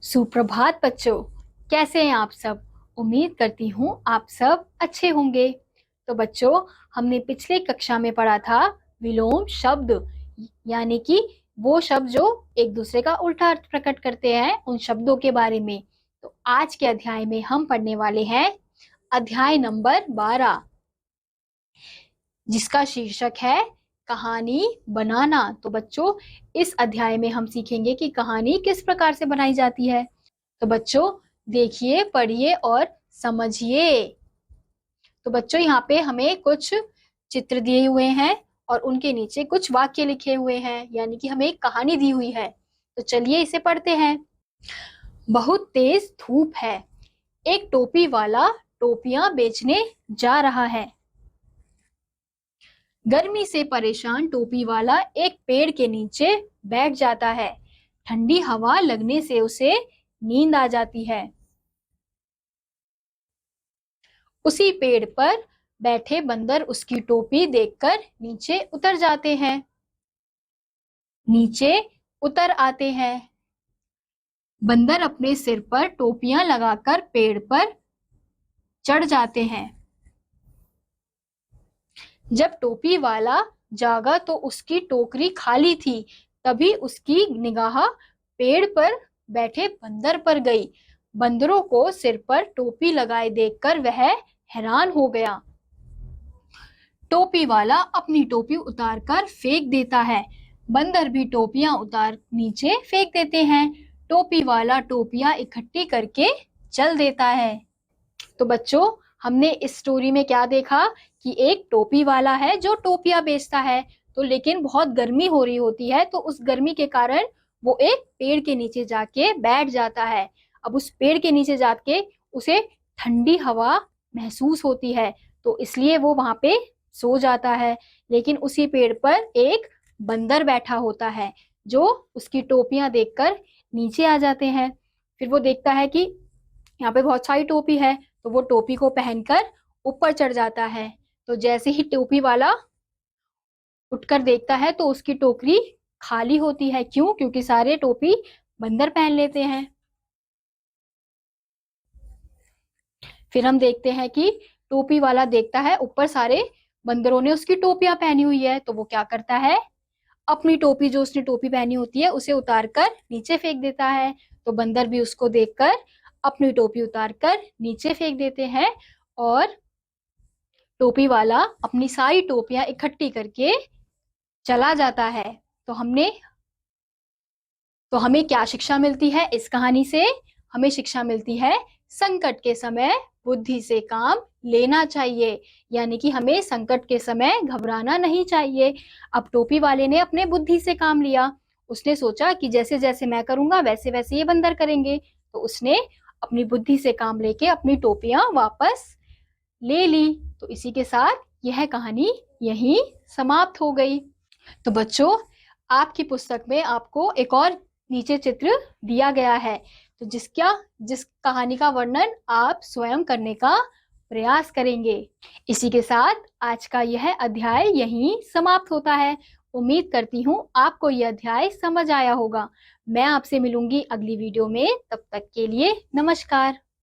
सुप्रभात बच्चों, कैसे हैं आप सब। उम्मीद करती हूँ आप सब अच्छे होंगे। तो बच्चों, हमने पिछले कक्षा में पढ़ा था विलोम शब्द, यानी कि वो शब्द जो एक दूसरे का उल्टा अर्थ प्रकट करते हैं, उन शब्दों के बारे में। तो आज के अध्याय में हम पढ़ने वाले हैं अध्याय नंबर 12, जिसका शीर्षक है कहानी बनाना। तो बच्चों, इस अध्याय में हम सीखेंगे कि कहानी किस प्रकार से बनाई जाती है। तो बच्चों देखिए, पढ़िए और समझिए। तो बच्चों, यहाँ पे हमें कुछ चित्र दिए हुए हैं और उनके नीचे कुछ वाक्य लिखे हुए हैं, यानी कि हमें एक कहानी दी हुई है। तो चलिए इसे पढ़ते हैं। बहुत तेज धूप है। एक टोपी वाला टोपियां बेचने जा रहा है। गर्मी से परेशान टोपी वाला एक पेड़ के नीचे बैठ जाता है। ठंडी हवा लगने से उसे नींद आ जाती है। उसी पेड़ पर बैठे बंदर उसकी टोपी देखकर नीचे उतर जाते हैं। नीचे उतर आते हैं। बंदर अपने सिर पर टोपियां लगाकर पेड़ पर चढ़ जाते हैं। जब टोपी वाला जागा तो उसकी टोकरी खाली थी। तभी उसकी निगाह पेड़ पर बैठे बंदर पर गई। बंदरों को सिर पर टोपी लगाए देखकर वह हैरान हो गया। टोपी वाला अपनी टोपी उतारकर फेंक देता है। बंदर भी टोपियां उतार नीचे फेंक देते हैं। टोपी वाला टोपियां इकट्ठी करके चल देता है। तो बच्चों, हमने इस स्टोरी में क्या देखा कि एक टोपी वाला है जो टोपियां बेचता है। तो लेकिन बहुत गर्मी हो रही होती है, तो उस गर्मी के कारण वो एक पेड़ के नीचे जाके बैठ जाता है। अब उस पेड़ के नीचे जाके उसे ठंडी हवा महसूस होती है, तो इसलिए वो वहां पे सो जाता है। लेकिन उसी पेड़ पर एक बंदर बैठा होता है जो उसकी टोपियां देखकर नीचे आ जाते हैं। फिर वो देखता है कि यहाँ पे बहुत सारी टोपी है, तो वो टोपी को पहनकर ऊपर चढ़ जाता है। तो जैसे ही टोपी वाला उठकर देखता है तो उसकी टोकरी खाली होती है। क्यों? क्योंकि सारे टोपी बंदर पहन लेते हैं। फिर हम देखते हैं कि टोपी वाला देखता है ऊपर सारे बंदरों ने उसकी टोपियां पहनी हुई है, तो वो क्या करता है, अपनी टोपी जो उसने टोपी पहनी होती है उसे उतारकर नीचे फेंक देता है। तो बंदर भी उसको देखकर अपनी टोपी उतारकर नीचे फेंक देते हैं और टोपी वाला अपनी सारी टोपियां इकट्ठी करके चला जाता है। तो हमें क्या शिक्षा मिलती है इस कहानी से? हमें शिक्षा मिलती है संकट के समय बुद्धि से काम लेना चाहिए, यानी कि हमें संकट के समय घबराना नहीं चाहिए। अब टोपी वाले ने अपने बुद्धि से काम लिया। उसने सोचा कि जैसे जैसे मैं करूंगा वैसे वैसे ये बंदर करेंगे। तो उसने अपनी बुद्धि से काम लेके अपनी टोपियां वापस ले ली। तो इसी के साथ यह कहानी यहीं समाप्त हो गई। तो बच्चों, आपकी पुस्तक में आपको एक और नीचे चित्र दिया गया है, तो जिस कहानी का वर्णन आप स्वयं करने का प्रयास करेंगे। इसी के साथ आज का यह अध्याय यहीं समाप्त होता है। उम्मीद करती हूँ आपको यह अध्याय समझ आया होगा। मैं आपसे मिलूंगी अगली वीडियो में। तब तक के लिए नमस्कार।